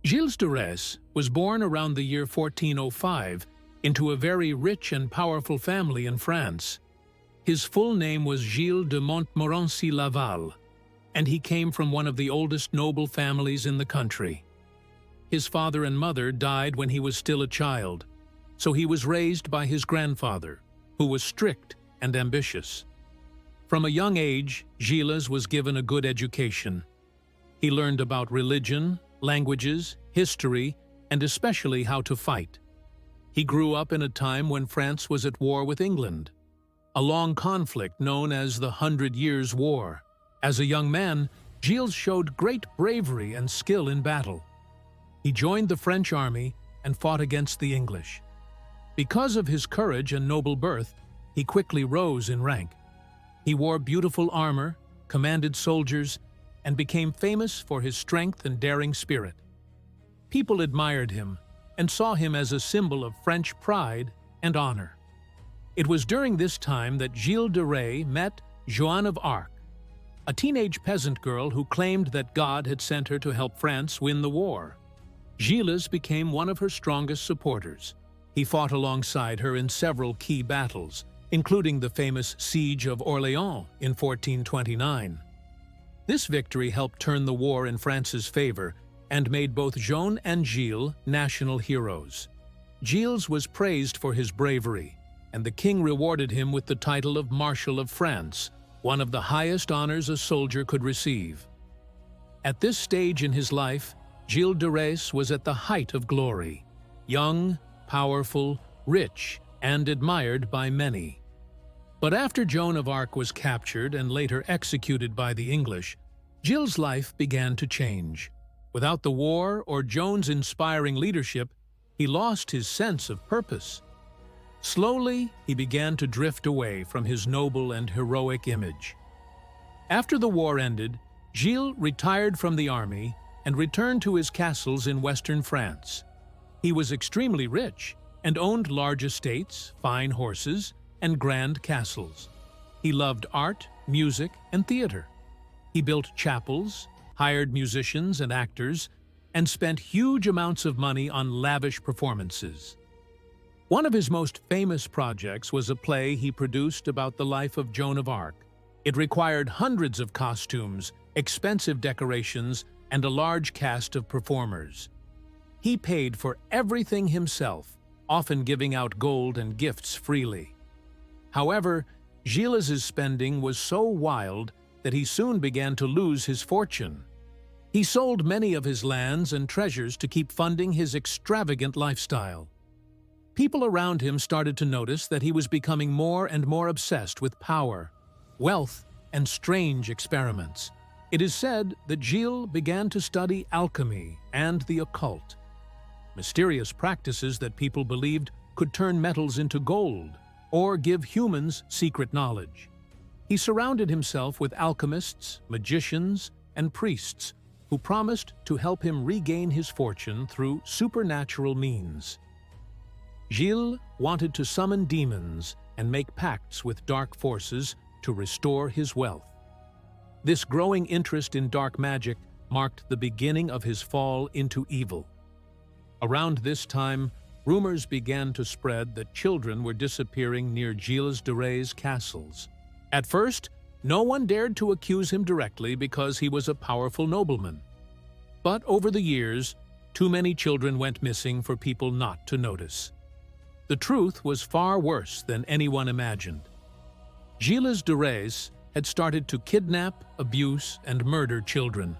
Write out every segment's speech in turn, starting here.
Gilles de Rais was born around the year 1405 into a very rich and powerful family in France. His full name was Gilles de Montmorency-Laval, and he came from one of the oldest noble families in the country. His father and mother died when he was still a child, so he was raised by his grandfather, who was strict and ambitious. From a young age, Gilles was given a good education. He learned about religion, languages, history, and especially how to fight. He grew up in a time when France was at war with England, a long conflict known as the 100 Years' War. As a young man, Gilles showed great bravery and skill in battle. He joined the French army and fought against the English. Because of his courage and noble birth, he quickly rose in rank. He wore beautiful armor, commanded soldiers, and became famous for his strength and daring spirit. People admired him and saw him as a symbol of French pride and honor. It was during this time that Gilles de Rais met Joan of Arc, a teenage peasant girl who claimed that God had sent her to help France win the war. Gilles became one of her strongest supporters. He fought alongside her in several key battles, including the famous Siege of Orléans in 1429. This victory helped turn the war in France's favor and made both Joan and Gilles national heroes. Gilles was praised for his bravery, and the king rewarded him with the title of Marshal of France, one of the highest honors a soldier could receive. At this stage in his life, Gilles de Rais was at the height of glory, young, powerful, rich, and admired by many. But after Joan of Arc was captured and later executed by the English, Gilles' life began to change. Without the war or Joan's inspiring leadership, he lost his sense of purpose. Slowly, he began to drift away from his noble and heroic image. After the war ended, Gilles retired from the army and returned to his castles in western France. He was extremely rich and owned large estates, fine horses, and grand castles. He loved art, music, and theater. He built chapels, hired musicians and actors, and spent huge amounts of money on lavish performances. One of his most famous projects was a play he produced about the life of Joan of Arc. It required hundreds of costumes, expensive decorations, and a large cast of performers. He paid for everything himself, often giving out gold and gifts freely. However, Gilles' spending was so wild that he soon began to lose his fortune. He sold many of his lands and treasures to keep funding his extravagant lifestyle. People around him started to notice that he was becoming more and more obsessed with power, wealth, and strange experiments. It is said that Gilles began to study alchemy and the occult, mysterious practices that people believed could turn metals into gold or give humans secret knowledge. He surrounded himself with alchemists, magicians, and priests who promised to help him regain his fortune through supernatural means. Gilles wanted to summon demons and make pacts with dark forces to restore his wealth. This growing interest in dark magic marked the beginning of his fall into evil. Around this time, rumors began to spread that children were disappearing near Gilles de Rais' castles. At first, no one dared to accuse him directly because he was a powerful nobleman. But over the years, too many children went missing for people not to notice. The truth was far worse than anyone imagined. Gilles de Rais had started to kidnap, abuse, and murder children,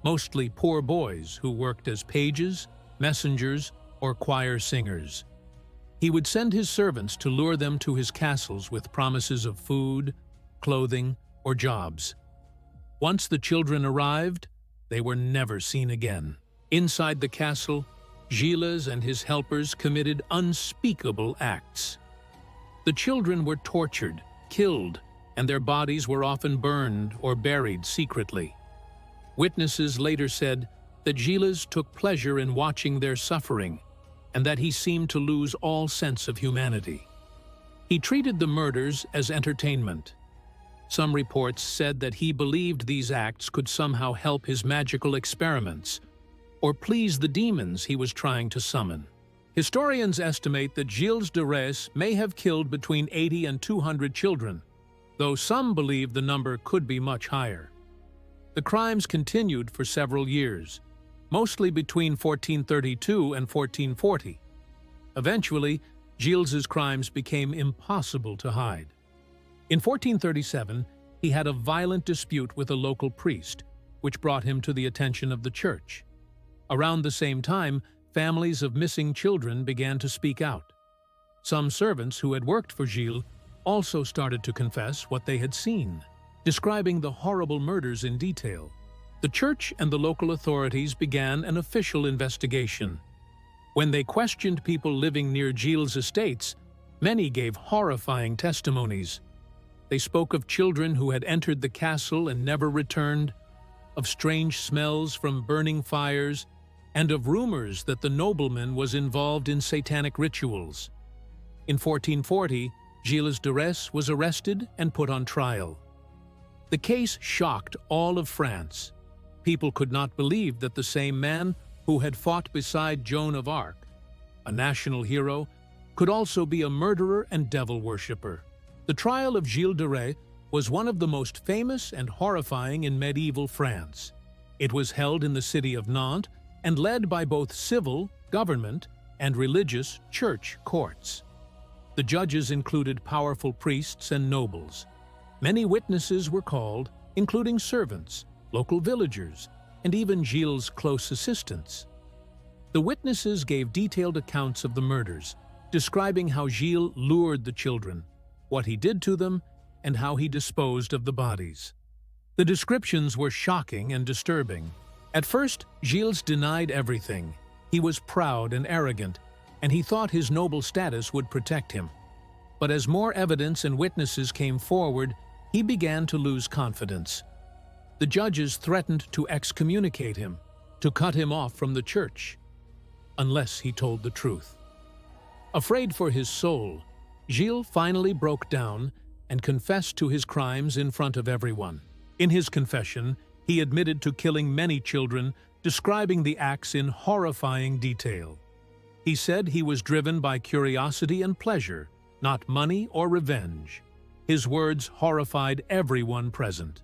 mostly poor boys who worked as pages, messengers, or choir singers. He would send his servants to lure them to his castles with promises of food, clothing, or jobs. Once the children arrived, they were never seen again. Inside the castle, Gilles and his helpers committed unspeakable acts. The children were tortured, killed, and their bodies were often burned or buried secretly. Witnesses later said that Gilles took pleasure in watching their suffering and that he seemed to lose all sense of humanity. He treated the murders as entertainment. Some reports said that he believed these acts could somehow help his magical experiments, or please the demons he was trying to summon. Historians estimate that Gilles de Rais may have killed between 80 and 200 children, though some believe the number could be much higher. The crimes continued for several years, mostly between 1432 and 1440. Eventually, Gilles's crimes became impossible to hide. In 1437, he had a violent dispute with a local priest, which brought him to the attention of the church. Around the same time, families of missing children began to speak out. Some servants who had worked for Gilles also started to confess what they had seen, describing the horrible murders in detail. The church and the local authorities began an official investigation. When they questioned people living near Gilles' estates, many gave horrifying testimonies. They spoke of children who had entered the castle and never returned, of strange smells from burning fires, and of rumors that the nobleman was involved in satanic rituals. In 1440, Gilles de Rais was arrested and put on trial. The case shocked all of France. People could not believe that the same man who had fought beside Joan of Arc, a national hero, could also be a murderer and devil worshipper. The trial of Gilles de Rais was one of the most famous and horrifying in medieval France. It was held in the city of Nantes and led by both civil, government, and religious church courts. The judges included powerful priests and nobles. Many witnesses were called, including servants, local villagers, and even Gilles' close assistants. The witnesses gave detailed accounts of the murders, describing how Gilles lured the children, what he did to them, and how he disposed of the bodies. The descriptions were shocking and disturbing. At first, Gilles denied everything. He was proud and arrogant, and he thought his noble status would protect him. But as more evidence and witnesses came forward, he began to lose confidence. The judges threatened to excommunicate him, to cut him off from the church, unless he told the truth. Afraid for his soul, Gilles finally broke down and confessed to his crimes in front of everyone. In his confession, he admitted to killing many children, describing the acts in horrifying detail. He said he was driven by curiosity and pleasure, not money or revenge. His words horrified everyone present.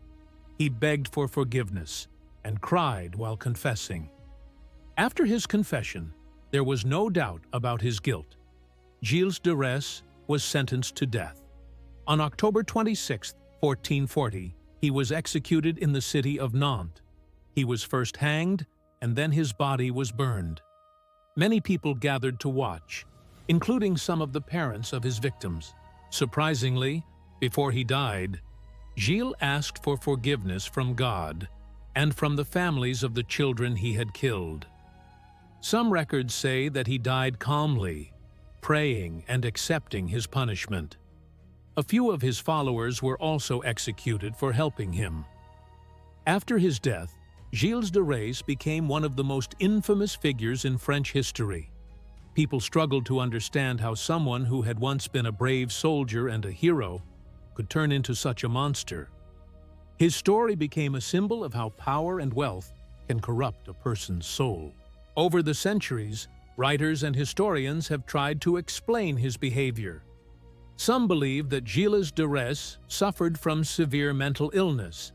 He begged for forgiveness and cried while confessing. After his confession, there was no doubt about his guilt. Gilles de Rais was sentenced to death. On October 26, 1440, he was executed in the city of Nantes. He was first hanged, and then his body was burned. Many people gathered to watch, including some of the parents of his victims. Surprisingly, before he died, Gilles asked for forgiveness from God and from the families of the children he had killed. Some records say that he died calmly, praying and accepting his punishment. A few of his followers were also executed for helping him. After his death, Gilles de Rais became one of the most infamous figures in French history. People struggled to understand how someone who had once been a brave soldier and a hero could turn into such a monster. His story became a symbol of how power and wealth can corrupt a person's soul. Over the centuries, writers and historians have tried to explain his behavior. Some believe that Gilles de Rais suffered from severe mental illness,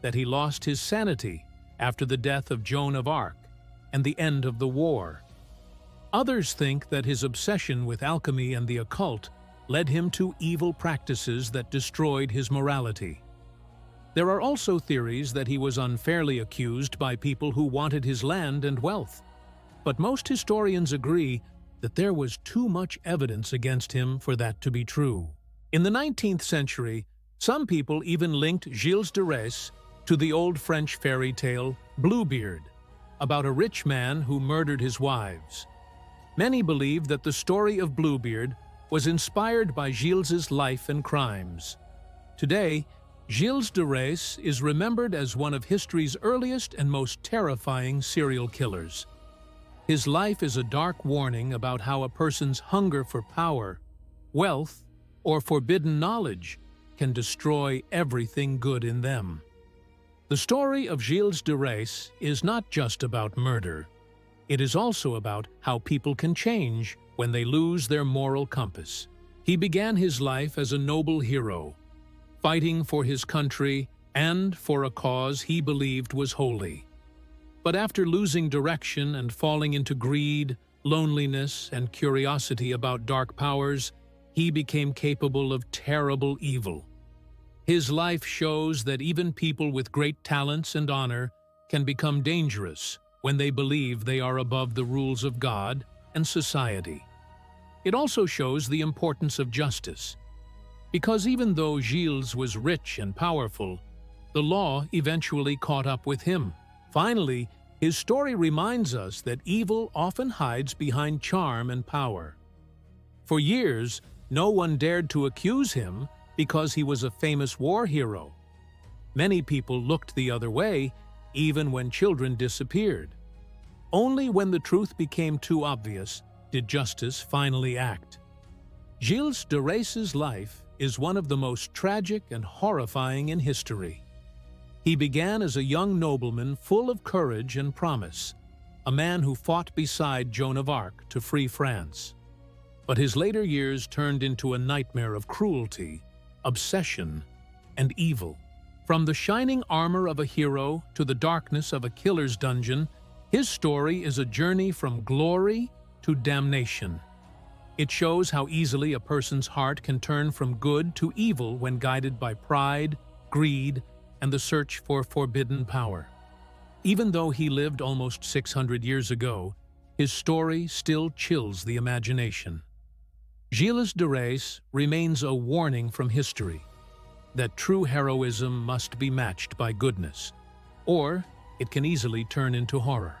that he lost his sanity after the death of Joan of Arc and the end of the war. Others think that his obsession with alchemy and the occult led him to evil practices that destroyed his morality. There are also theories that he was unfairly accused by people who wanted his land and wealth. But most historians agree that there was too much evidence against him for that to be true. In the 19th century, some people even linked Gilles de Rais to the old French fairy tale Bluebeard, about a rich man who murdered his wives. Many believe that the story of Bluebeard was inspired by Gilles's life and crimes. Today, Gilles de Rais is remembered as one of history's earliest and most terrifying serial killers. His life is a dark warning about how a person's hunger for power, wealth, or forbidden knowledge can destroy everything good in them. The story of Gilles de Rais is not just about murder. it is also about how people can change when they lose their moral compass. He began his life as a noble hero, fighting for his country and for a cause he believed was holy. But after losing direction and falling into greed, loneliness, and curiosity about dark powers, he became capable of terrible evil. His life shows that even people with great talents and honor can become dangerous when they believe they are above the rules of God and society. It also shows the importance of justice, because even though Gilles was rich and powerful, the law eventually caught up with him. Finally, his story reminds us that evil often hides behind charm and power. For years, no one dared to accuse him because he was a famous war hero. Many people looked the other way, even when children disappeared. Only when the truth became too obvious did justice finally act. Gilles de Rais's life is one of the most tragic and horrifying in history. He began as a young nobleman full of courage and promise, a man who fought beside Joan of Arc to free France. But his later years turned into a nightmare of cruelty, obsession, and evil. From the shining armor of a hero to the darkness of a killer's dungeon, his story is a journey from glory to damnation. It shows how easily a person's heart can turn from good to evil when guided by pride, greed, and the search for forbidden power. Even though he lived almost 600 years ago, his story still chills the imagination. Gilles de Rais remains a warning from history that true heroism must be matched by goodness, or it can easily turn into horror.